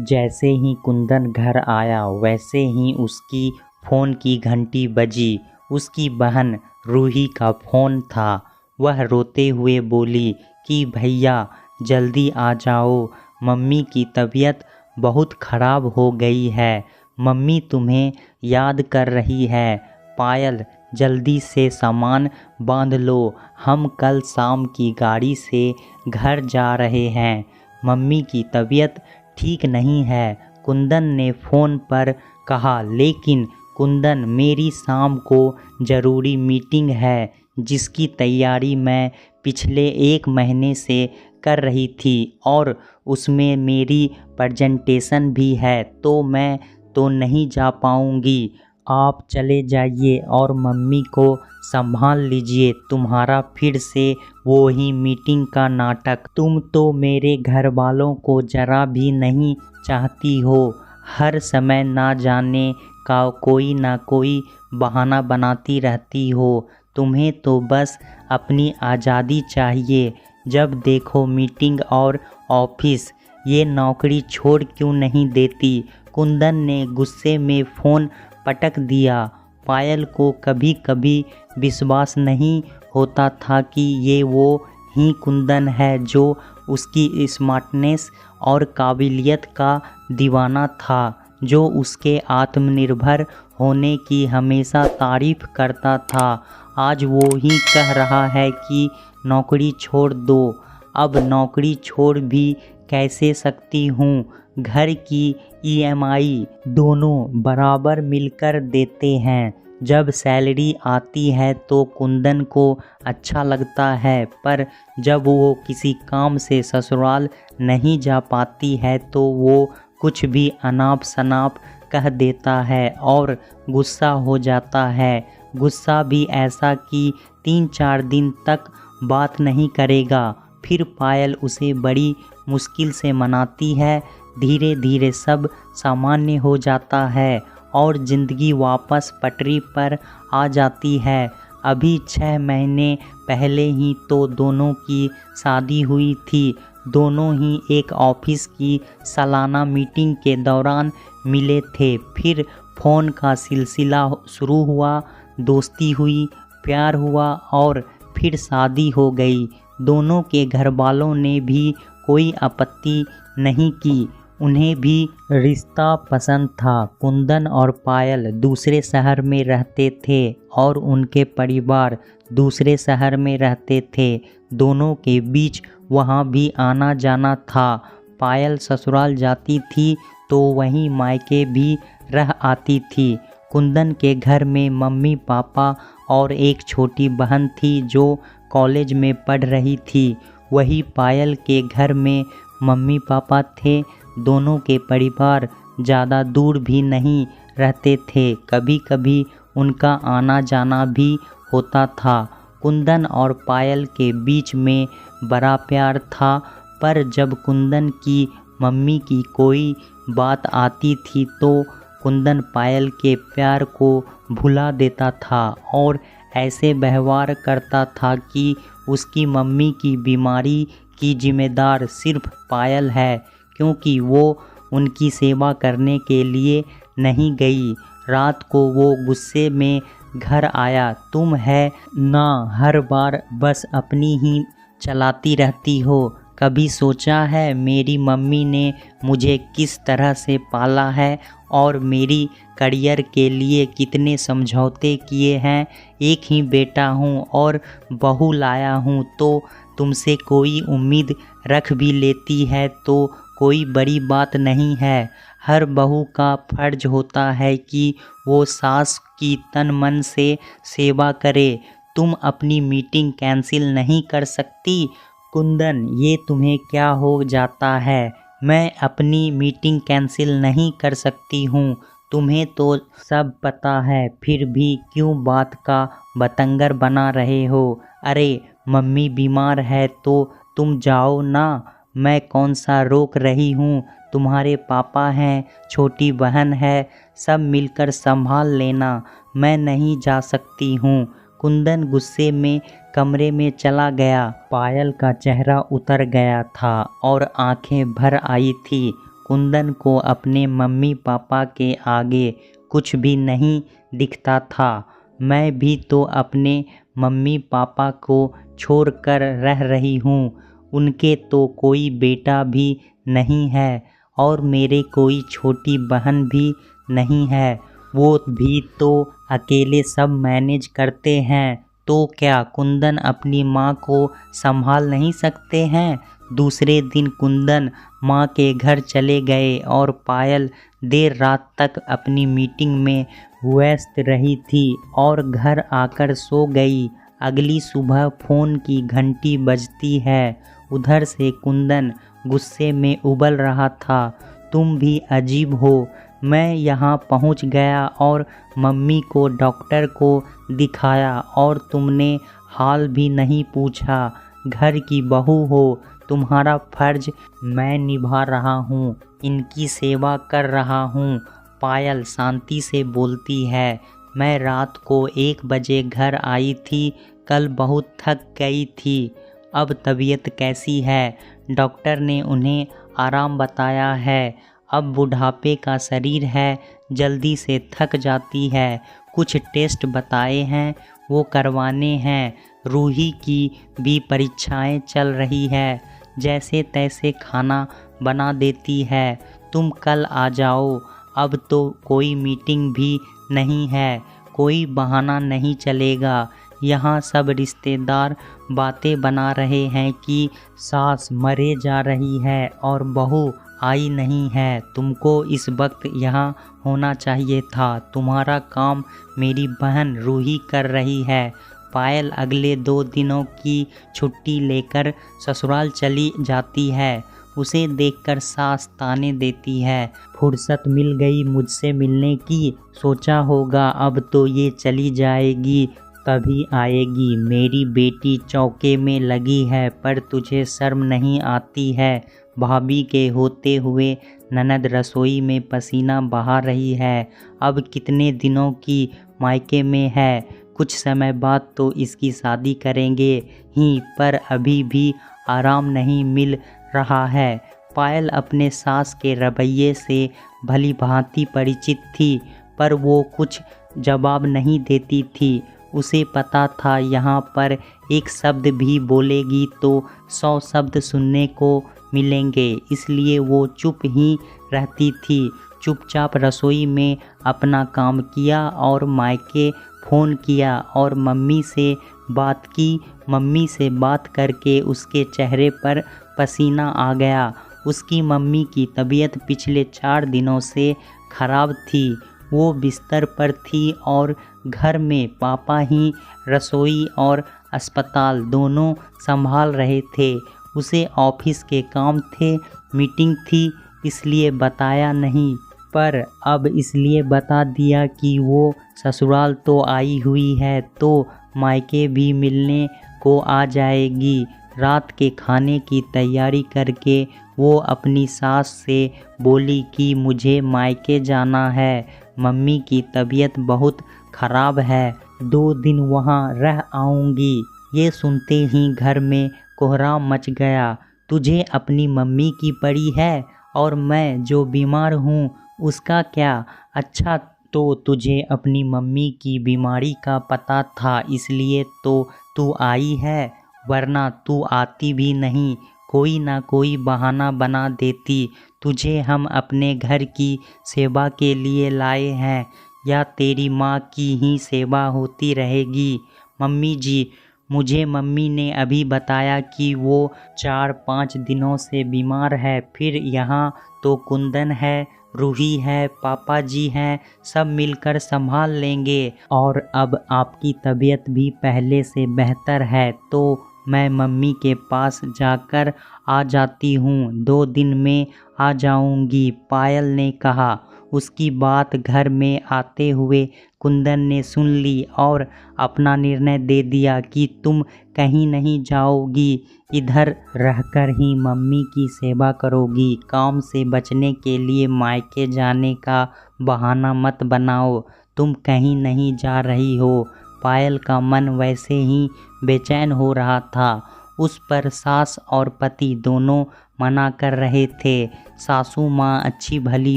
जैसे ही कुंदन घर आया वैसे ही उसकी फ़ोन की घंटी बजी। उसकी बहन रूही का फ़ोन था। वह रोते हुए बोली कि भैया जल्दी आ जाओ, मम्मी की तबीयत बहुत ख़राब हो गई है। मम्मी तुम्हें याद कर रही है। पायल जल्दी से सामान बांध लो, हम कल शाम की गाड़ी से घर जा रहे हैं। मम्मी की तबीयत ठीक नहीं है, कुंदन ने फ़ोन पर कहा। लेकिन कुंदन, मेरी शाम को ज़रूरी मीटिंग है जिसकी तैयारी मैं पिछले 1 महीने से कर रही थी और उसमें मेरी प्रेजेंटेशन भी है, तो मैं तो नहीं जा पाऊँगी। आप चले जाइए और मम्मी को संभाल लीजिए। तुम्हारा फिर से वो ही मीटिंग का नाटक। तुम तो मेरे घर वालों को ज़रा भी नहीं चाहती हो। हर समय ना जाने का कोई ना कोई बहाना बनाती रहती हो। तुम्हें तो बस अपनी आज़ादी चाहिए। जब देखो मीटिंग और ऑफिस, ये नौकरी छोड़ क्यों नहीं देती? कुंदन ने गुस्से में फ़ोन पटक दिया। पायल को कभी कभी विश्वास नहीं होता था कि ये वो ही कुंदन है जो उसकी स्मार्टनेस और काबिलियत का दीवाना था, जो उसके आत्मनिर्भर होने की हमेशा तारीफ़ करता था। आज वो ही कह रहा है कि नौकरी छोड़ दो। अब नौकरी छोड़ भी कैसे सकती हूँ? घर की ईएमआई दोनों बराबर मिलकर देते हैं। जब सैलरी आती है तो कुंदन को अच्छा लगता है, पर जब वो किसी काम से ससुराल नहीं जा पाती है तो वो कुछ भी अनाप शनाप कह देता है और गुस्सा हो जाता है। गुस्सा भी ऐसा कि 3-4 दिन तक बात नहीं करेगा। फिर पायल उसे बड़ी मुश्किल से मनाती है। धीरे धीरे सब सामान्य हो जाता है और ज़िंदगी वापस पटरी पर आ जाती है। अभी 6 महीने पहले ही तो दोनों की शादी हुई थी। दोनों ही एक ऑफिस की सालाना मीटिंग के दौरान मिले थे। फिर फ़ोन का सिलसिला शुरू हुआ, दोस्ती हुई, प्यार हुआ और फिर शादी हो गई। दोनों के घर वालों ने भी कोई आपत्ति नहीं की। उन्हें भी रिश्ता पसंद था। कुंदन और पायल दूसरे शहर में रहते थे और उनके परिवार दूसरे शहर में रहते थे। दोनों के बीच वहाँ भी आना जाना था। पायल ससुराल जाती थी तो वहीं मायके भी रह आती थी। कुंदन के घर में मम्मी पापा और एक छोटी बहन थी जो कॉलेज में पढ़ रही थी। वही पायल के घर में मम्मी पापा थे। दोनों के परिवार ज़्यादा दूर भी नहीं रहते थे। कभी कभी उनका आना जाना भी होता था। कुंदन और पायल के बीच में बड़ा प्यार था, पर जब कुंदन की मम्मी की कोई बात आती थी तो कुंदन पायल के प्यार को भुला देता था और ऐसे व्यवहार करता था कि उसकी मम्मी की बीमारी की जिम्मेदार सिर्फ पायल है, क्योंकि वो उनकी सेवा करने के लिए नहीं गई। रात को वो गुस्से में घर आया। तुम है ना हर बार बस अपनी ही चलाती रहती हो। कभी सोचा है मेरी मम्मी ने मुझे किस तरह से पाला है और मेरी करियर के लिए कितने समझौते किए हैं? एक ही बेटा हूँ और बहू लाया हूँ, तो तुमसे कोई उम्मीद रख भी लेती है तो कोई बड़ी बात नहीं है। हर बहू का फर्ज होता है कि वो सास की तन मन से सेवा करे। तुम अपनी मीटिंग कैंसिल नहीं कर सकती? कुंदन, ये तुम्हें क्या हो जाता है? मैं अपनी मीटिंग कैंसिल नहीं कर सकती हूँ, तुम्हें तो सब पता है, फिर भी क्यों बात का बतंगर बना रहे हो? अरे मम्मी बीमार है तो तुम जाओ ना, मैं कौन सा रोक रही हूँ। तुम्हारे पापा हैं, छोटी बहन है, सब मिलकर संभाल लेना। मैं नहीं जा सकती हूँ। कुंदन गुस्से में कमरे में चला गया। पायल का चेहरा उतर गया था और आंखें भर आई थी। कुंदन को अपने मम्मी पापा के आगे कुछ भी नहीं दिखता था। मैं भी तो अपने मम्मी पापा को छोड़कर रह रही हूँ। उनके तो कोई बेटा भी नहीं है और मेरे कोई छोटी बहन भी नहीं है। वो भी तो अकेले सब मैनेज करते हैं। तो क्या कुंदन अपनी माँ को संभाल नहीं सकते हैं? दूसरे दिन कुंदन माँ के घर चले गए और पायल देर रात तक अपनी मीटिंग में व्यस्त रही थी और घर आकर सो गई। अगली सुबह फ़ोन की घंटी बजती है। उधर से कुंदन गुस्से में उबल रहा था। तुम भी अजीब हो। मैं यहाँ पहुँच गया और मम्मी को डॉक्टर को दिखाया और तुमने हाल भी नहीं पूछा। घर की बहू हो, तुम्हारा फर्ज मैं निभा रहा हूँ, इनकी सेवा कर रहा हूँ। पायल शांति से बोलती है। मैं रात को 1 बजे घर आई थी। कल बहुत थक गई थी। अब तबीयत कैसी है? डॉक्टर ने उन्हें आराम बताया है। अब बुढ़ापे का शरीर है, जल्दी से थक जाती है। कुछ टेस्ट बताए हैं, वो करवाने हैं। रूही की भी परीक्षाएं चल रही है। जैसे तैसे खाना बना देती है। तुम कल आ जाओ। अब तो कोई मीटिंग भी नहीं है, कोई बहाना नहीं चलेगा। यहाँ सब रिश्तेदार बातें बना रहे हैं कि सास मरे जा रही है और बहू आई नहीं है। तुमको इस वक्त यहाँ होना चाहिए था। तुम्हारा काम मेरी बहन रूही कर रही है। पायल अगले 2 दिनों की छुट्टी लेकर ससुराल चली जाती है। उसे देखकर सास ताने देती है। फुर्सत मिल गई मुझसे मिलने की, सोचा होगा अब तो ये चली जाएगी तभी आएगी। मेरी बेटी चौके में लगी है, पर तुझे शर्म नहीं आती है? भाभी के होते हुए ननद रसोई में पसीना बहा रही है। अब कितने दिनों की मायके में है। कुछ समय बाद तो इसकी शादी करेंगे ही, पर अभी भी आराम नहीं मिल रहा है। पायल अपने सास के रवैये से भली भांति परिचित थी, पर वो कुछ जवाब नहीं देती थी। उसे पता था यहाँ पर एक शब्द भी बोलेगी तो 100 शब्द सुनने को मिलेंगे, इसलिए वो चुप ही रहती थी। चुपचाप रसोई में अपना काम किया और मायके फ़ोन किया और मम्मी से बात की। मम्मी से बात करके उसके चेहरे पर पसीना आ गया। उसकी मम्मी की तबीयत पिछले 4 दिनों से ख़राब थी। वो बिस्तर पर थी और घर में पापा ही रसोई और अस्पताल दोनों संभाल रहे थे। उसे ऑफिस के काम थे, मीटिंग थी, इसलिए बताया नहीं, पर अब इसलिए बता दिया कि वो ससुराल तो आई हुई है तो मायके भी मिलने को आ जाएगी। रात के खाने की तैयारी करके वो अपनी सास से बोली कि मुझे मायके जाना है, मम्मी की तबीयत बहुत ख़राब है, 2 दिन वहाँ रह आऊँगी। ये सुनते ही घर में कोहराम मच गया। तुझे अपनी मम्मी की पड़ी है और मैं जो बीमार हूँ उसका क्या? अच्छा, तो तुझे अपनी मम्मी की बीमारी का पता था, इसलिए तो तू आई है, वरना तू आती भी नहीं। कोई ना कोई बहाना बना देती। तुझे हम अपने घर की सेवा के लिए लाए हैं, या तेरी माँ की ही सेवा होती रहेगी। मम्मी जी, मुझे मम्मी ने अभी बताया कि वो 4-5 दिनों से बीमार है। फिर यहाँ तो कुंदन है, रूही है, पापा जी हैं, सब मिलकर संभाल लेंगे। और अब आपकी तबीयत भी पहले से बेहतर है तो मैं मम्मी के पास जाकर आ जाती हूँ, 2 दिन में आ जाऊँगी, पायल ने कहा। उसकी बात घर में आते हुए कुंदन ने सुन ली और अपना निर्णय दे दिया कि तुम कहीं नहीं जाओगी, इधर रहकर ही मम्मी की सेवा करोगी। काम से बचने के लिए मायके जाने का बहाना मत बनाओ, तुम कहीं नहीं जा रही हो। पायल का मन वैसे ही बेचैन हो रहा था। उस पर सास और पति दोनों मना कर रहे थे। सासू माँ अच्छी भली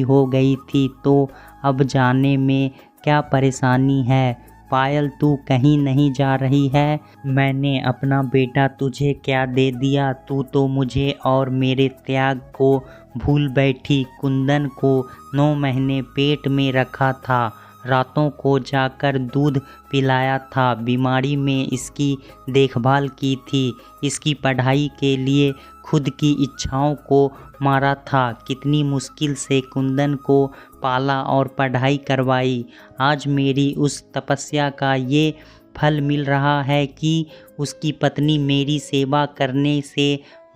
हो गई थी तो अब जाने में क्या परेशानी है। पायल, तू कहीं नहीं जा रही है? मैंने अपना बेटा तुझे क्या दे दिया? तू तो मुझे और मेरे त्याग को भूल बैठी। कुंदन को 9 महीने पेट में रखा था, रातों को जाकर दूध पिलाया था, बीमारी में इसकी देखभाल की थी, इसकी पढ़ाई के लिए खुद की इच्छाओं को मारा था। कितनी मुश्किल से कुंदन को पाला और पढ़ाई करवाई। आज मेरी उस तपस्या का ये फल मिल रहा है कि उसकी पत्नी मेरी सेवा करने से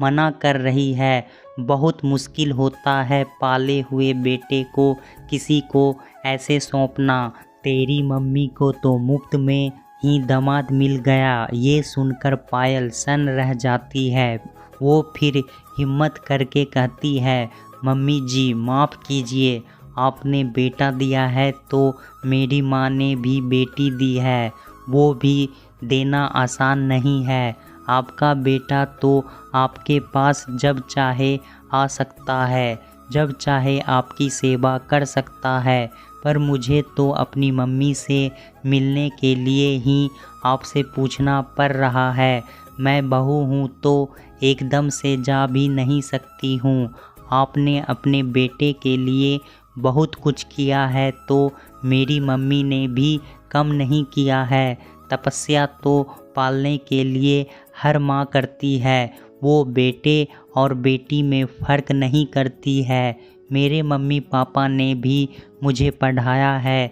मना कर रही है। बहुत मुश्किल होता है पाले हुए बेटे को किसी को ऐसे सौंपना। तेरी मम्मी को तो मुफ्त में ही दामाद मिल गया। ये सुनकर पायल सन्न रह जाती है। वो फिर हिम्मत करके कहती है, मम्मी जी माफ़ कीजिए, आपने बेटा दिया है तो मेरी माँ ने भी बेटी दी है, वो भी देना आसान नहीं है। आपका बेटा तो आपके पास जब चाहे आ सकता है, जब चाहे आपकी सेवा कर सकता है, पर मुझे तो अपनी मम्मी से मिलने के लिए ही आपसे पूछना पड़ रहा है। मैं बहू हूँ तो एकदम से जा भी नहीं सकती हूँ। आपने अपने बेटे के लिए बहुत कुछ किया है तो मेरी मम्मी ने भी कम नहीं किया है। तपस्या तो पालने के लिए हर माँ करती है, वो बेटे और बेटी में फ़र्क नहीं करती है। मेरे मम्मी पापा ने भी मुझे पढ़ाया है,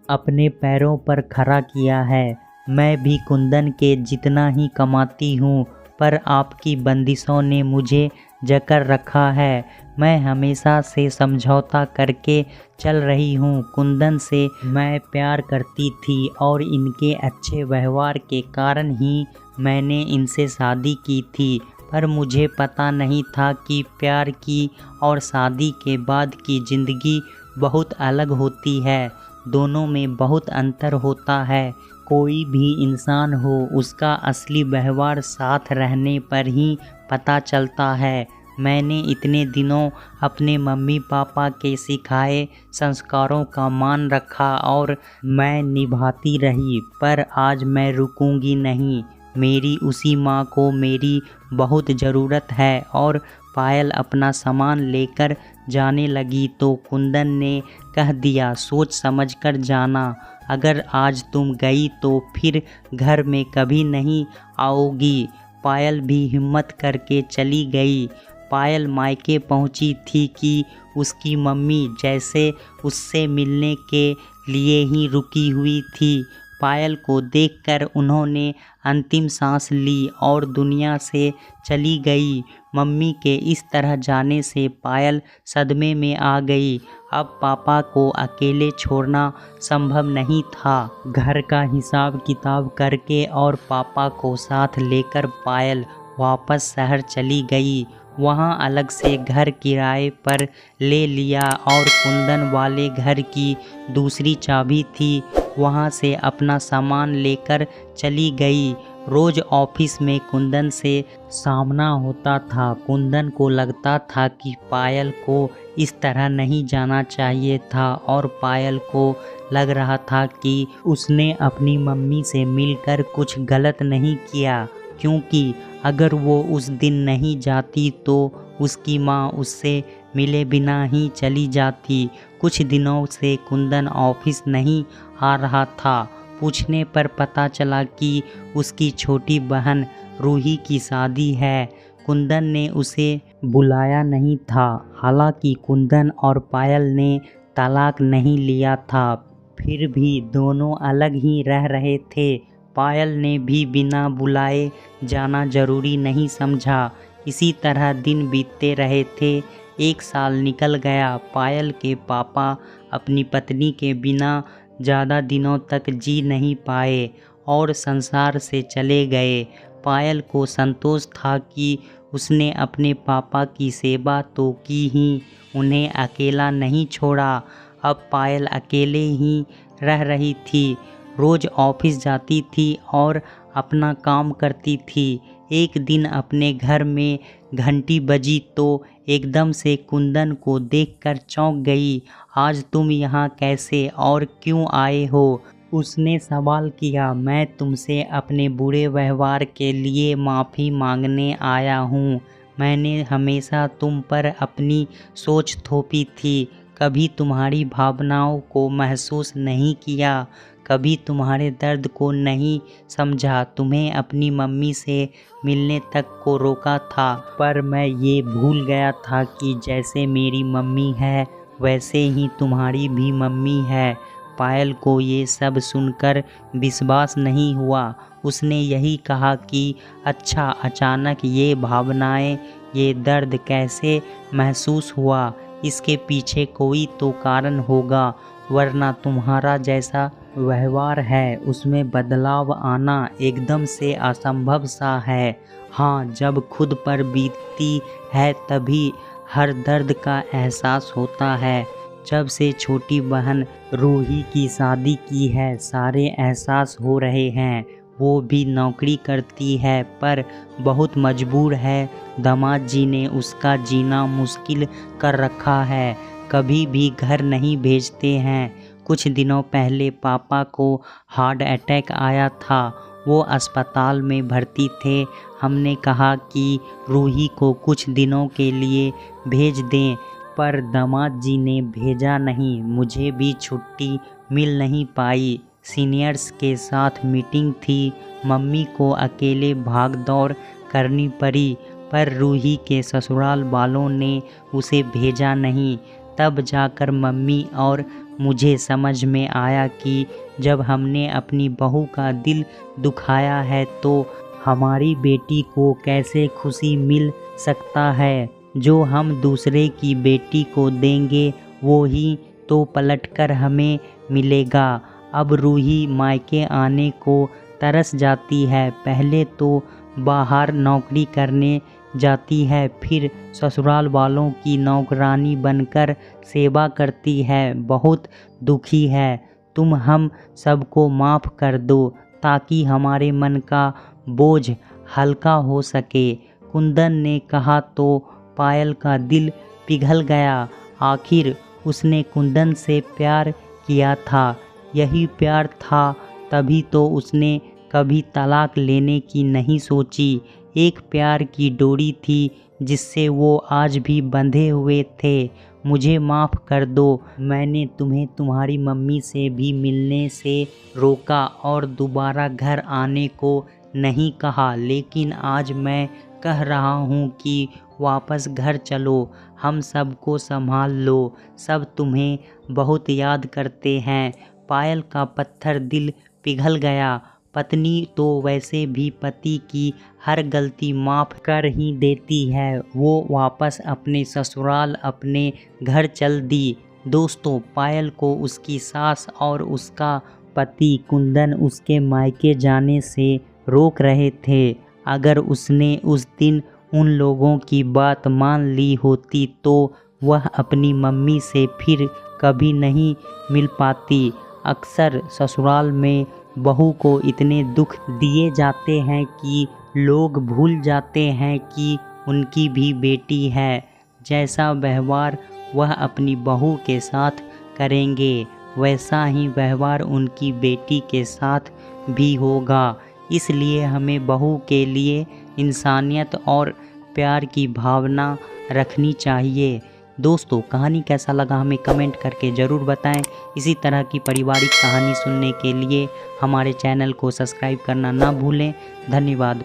अपने पैरों पर खड़ा किया है। मैं भी कुंदन के जितना ही कमाती हूँ, पर आपकी बंदिशों ने मुझे जकड़ रखा है। मैं हमेशा से समझौता करके चल रही हूँ। कुंदन से मैं प्यार करती थी और इनके अच्छे व्यवहार के कारण ही मैंने इनसे शादी की थी, पर मुझे पता नहीं था कि प्यार की और शादी के बाद की ज़िंदगी बहुत अलग होती है। दोनों में बहुत अंतर होता है। कोई भी इंसान हो, उसका असली व्यवहार साथ रहने पर ही पता चलता है। मैंने इतने दिनों अपने मम्मी पापा के सिखाए संस्कारों का मान रखा और मैं निभाती रही, पर आज मैं रुकूंगी नहीं। मेरी उसी माँ को मेरी बहुत ज़रूरत है। और पायल अपना सामान लेकर जाने लगी तो कुंदन ने कह दिया, सोच समझ कर जाना। अगर आज तुम गई तो फिर घर में कभी नहीं आओगी। पायल भी हिम्मत करके चली गई। पायल मायके पहुंची थी कि उसकी मम्मी जैसे उससे मिलने के लिए ही रुकी हुई थी। पायल को देखकर उन्होंने अंतिम सांस ली और दुनिया से चली गई। मम्मी के इस तरह जाने से पायल सदमे में आ गई। अब पापा को अकेले छोड़ना संभव नहीं था। घर का हिसाब किताब करके और पापा को साथ लेकर पायल वापस शहर चली गई। वहाँ अलग से घर किराए पर ले लिया और कुंदन वाले घर की दूसरी चाबी थी, वहाँ से अपना सामान लेकर चली गई। रोज़ ऑफिस में कुंदन से सामना होता था। कुंदन को लगता था कि पायल को इस तरह नहीं जाना चाहिए था और पायल को लग रहा था कि उसने अपनी मम्मी से मिलकर कुछ गलत नहीं किया, क्योंकि अगर वो उस दिन नहीं जाती तो उसकी माँ उससे मिले बिना ही चली जाती। कुछ दिनों से कुंदन ऑफिस नहीं आ रहा था। पूछने पर पता चला कि उसकी छोटी बहन रूही की शादी है। कुंदन ने उसे बुलाया नहीं था। हालांकि कुंदन और पायल ने तलाक नहीं लिया था, फिर भी दोनों अलग ही रह रहे थे। पायल ने भी बिना बुलाए जाना जरूरी नहीं समझा। इसी तरह दिन बीतते रहे थे। 1 साल निकल गया। पायल के पापा अपनी पत्नी के बिना ज़्यादा दिनों तक जी नहीं पाए और संसार से चले गए। पायल को संतोष था कि उसने अपने पापा की सेवा तो की ही, उन्हें अकेला नहीं छोड़ा। अब पायल अकेले ही रह रही थी। रोज़ ऑफिस जाती थी और अपना काम करती थी। एक दिन अपने घर में घंटी बजी तो एकदम से कुंदन को देखकर चौंक गई। आज तुम यहाँ कैसे और क्यों आए हो? उसने सवाल किया। मैं तुमसे अपने बुरे व्यवहार के लिए माफ़ी मांगने आया हूँ। मैंने हमेशा तुम पर अपनी सोच थोपी थी, कभी तुम्हारी भावनाओं को महसूस नहीं किया, कभी तुम्हारे दर्द को नहीं समझा, तुम्हें अपनी मम्मी से मिलने तक को रोका था। पर मैं ये भूल गया था कि जैसे मेरी मम्मी है वैसे ही तुम्हारी भी मम्मी है। पायल को ये सब सुनकर विश्वास नहीं हुआ। उसने यही कहा कि अच्छा, अचानक ये भावनाएं, ये दर्द कैसे महसूस हुआ? इसके पीछे कोई तो कारण होगा, वरना तुम्हारा जैसा व्यवहार है उसमें बदलाव आना एकदम से असंभव सा है। हाँ, जब खुद पर बीतती है तभी हर दर्द का एहसास होता है। जब से छोटी बहन रूही की शादी की है सारे एहसास हो रहे हैं। वो भी नौकरी करती है पर बहुत मजबूर है। दामाद जी ने उसका जीना मुश्किल कर रखा है, कभी भी घर नहीं भेजते हैं। कुछ दिनों पहले पापा को हार्ट अटैक आया था, वो अस्पताल में भर्ती थे। हमने कहा कि रूही को कुछ दिनों के लिए भेज दें, पर दामाद जी ने भेजा नहीं। मुझे भी छुट्टी मिल नहीं पाई, सीनियर्स के साथ मीटिंग थी, मम्मी को अकेले भाग दौड़ करनी पड़ी। पर रूही के ससुराल वालों ने उसे भेजा नहीं। तब जाकर मम्मी और मुझे समझ में आया कि जब हमने अपनी बहू का दिल दुखाया है तो हमारी बेटी को कैसे खुशी मिल सकता है। जो हम दूसरे की बेटी को देंगे वो ही तो पलटकर हमें मिलेगा। अब रूही मायके आने को तरस जाती है। पहले तो बाहर नौकरी करने जाती है, फिर ससुराल वालों की नौकरानी बनकर सेवा करती है। बहुत दुखी है। तुम हम सबको माफ़ कर दो ताकि हमारे मन का बोझ हल्का हो सके। कुंदन ने कहा तो पायल का दिल पिघल गया। आखिर उसने कुंदन से प्यार किया था, यही प्यार था, तभी तो उसने कभी तलाक लेने की नहीं सोची। एक प्यार की डोरी थी जिससे वो आज भी बंधे हुए थे। मुझे माफ़ कर दो, मैंने तुम्हें तुम्हारी मम्मी से भी मिलने से रोका और दोबारा घर आने को नहीं कहा, लेकिन आज मैं कह रहा हूँ कि वापस घर चलो, हम सबको संभाल लो, सब तुम्हें बहुत याद करते हैं। पायल का पत्थर दिल पिघल गया। पत्नी तो वैसे भी पति की हर गलती माफ़ कर ही देती है। वो वापस अपने ससुराल, अपने घर चल दी। दोस्तों, पायल को उसकी सास और उसका पति कुंदन उसके मायके जाने से रोक रहे थे। अगर उसने उस दिन उन लोगों की बात मान ली होती तो वह अपनी मम्मी से फिर कभी नहीं मिल पाती। अक्सर ससुराल में बहू को इतने दुख दिए जाते हैं कि लोग भूल जाते हैं कि उनकी भी बेटी है। जैसा व्यवहार वह अपनी बहू के साथ करेंगे वैसा ही व्यवहार उनकी बेटी के साथ भी होगा। इसलिए हमें बहू के लिए इंसानियत और प्यार की भावना रखनी चाहिए। दोस्तों, कहानी कैसा लगा हमें कमेंट करके ज़रूर बताएं। इसी तरह की पारिवारिक कहानी सुनने के लिए हमारे चैनल को सब्सक्राइब करना ना भूलें। धन्यवाद।